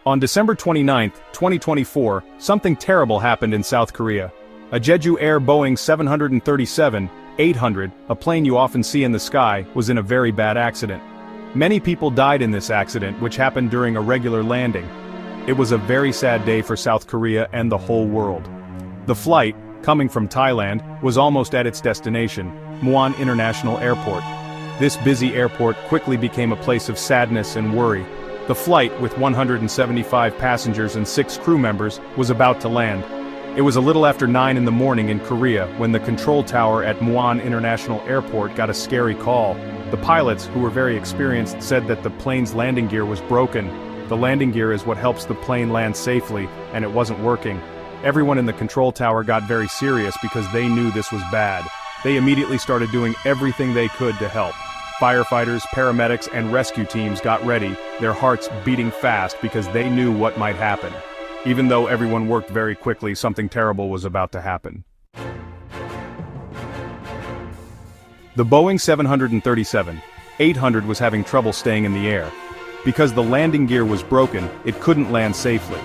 On December 29, 2024, something terrible happened in South Korea. A Jeju Air Boeing 737-800, a plane you often see in the sky, was in a very bad accident. Many people died in this accident, which happened during a regular landing. It was a very sad day for South Korea and the whole world. The flight, coming from Thailand, was almost at its destination, Muan International Airport. This busy airport quickly became a place of sadness and worry. The flight, with 175 passengers and 6 crew members, was about to land. It was a little after 9 in the morning in Korea when the control tower at Muan International Airport got a scary call. The pilots, who were very experienced, said that the plane's landing gear was broken. The landing gear is what helps the plane land safely, and it wasn't working. Everyone in the control tower got very serious because they knew this was bad. They immediately started doing everything they could to help. Firefighters, paramedics, and rescue teams got ready, their hearts beating fast because they knew what might happen. Even though everyone worked very quickly, something terrible was about to happen. The Boeing 737-800 was having trouble staying in the air. Because the landing gear was broken, it couldn't land safely.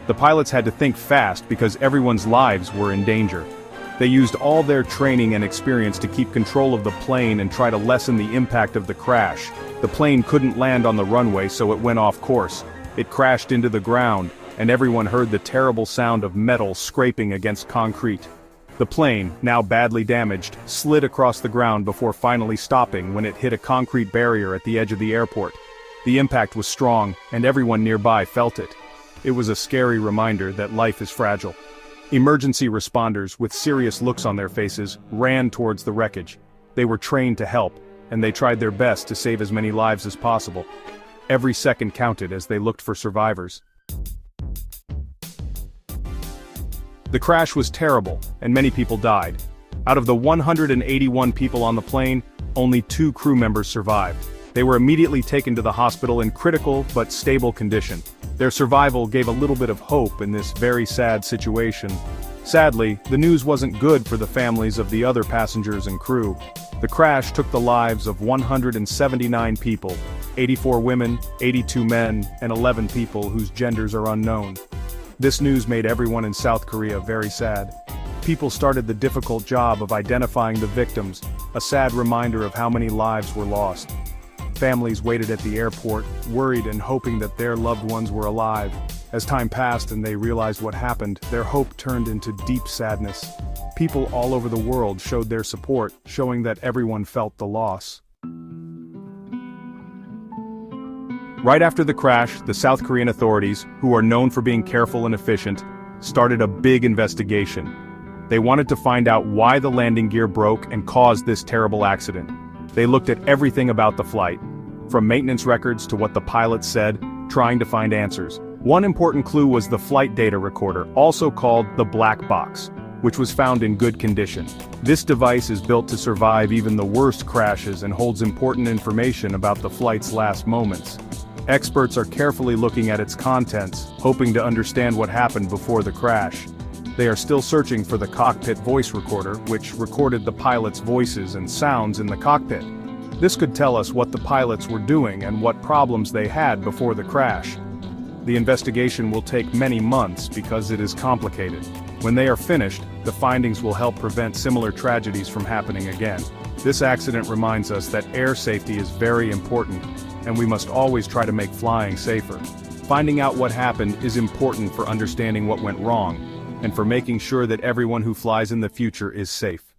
The pilots had to think fast because everyone's lives were in danger. They used all their training and experience to keep control of the plane and try to lessen the impact of the crash. The plane couldn't land on the runway, so it went off course. It crashed into the ground, and everyone heard the terrible sound of metal scraping against concrete. The plane, now badly damaged, slid across the ground before finally stopping when it hit a concrete barrier at the edge of the airport. The impact was strong, and everyone nearby felt it. It was a scary reminder that life is fragile. Emergency responders, with serious looks on their faces, ran towards the wreckage. They were trained to help, and they tried their best to save as many lives as possible. Every second counted as they looked for survivors. The crash was terrible, and many people died. Out of the 181 people on the plane, only 2 crew members survived. They were immediately taken to the hospital in critical but stable condition. Their survival gave a little bit of hope in this very sad situation. Sadly, the news wasn't good for the families of the other passengers and crew. The crash took the lives of 179 people, 84 women, 82 men, and 11 people whose genders are unknown. This news made everyone in South Korea very sad. People started the difficult job of identifying the victims, a sad reminder of how many lives were lost. Families waited at the airport, worried and hoping that their loved ones were alive. As time passed and they realized what happened, their hope turned into deep sadness. People all over the world showed their support, showing that everyone felt the loss. Right after the crash, the South Korean authorities, who are known for being careful and efficient, started a big investigation. They wanted to find out why the landing gear broke and caused this terrible accident. They looked at everything about the flight, from maintenance records to what the pilots said, trying to find answers. One important clue was the flight data recorder, also called the black box, which was found in good condition. This device is built to survive even the worst crashes and holds important information about the flight's last moments. Experts are carefully looking at its contents, hoping to understand what happened before the crash. They are still searching for the cockpit voice recorder, which recorded the pilots' voices and sounds in the cockpit. This could tell us what the pilots were doing and what problems they had before the crash. The investigation will take many months because it is complicated. When they are finished, the findings will help prevent similar tragedies from happening again. This accident reminds us that air safety is very important, and we must always try to make flying safer. Finding out what happened is important for understanding what went wrong, and for making sure that everyone who flies in the future is safe.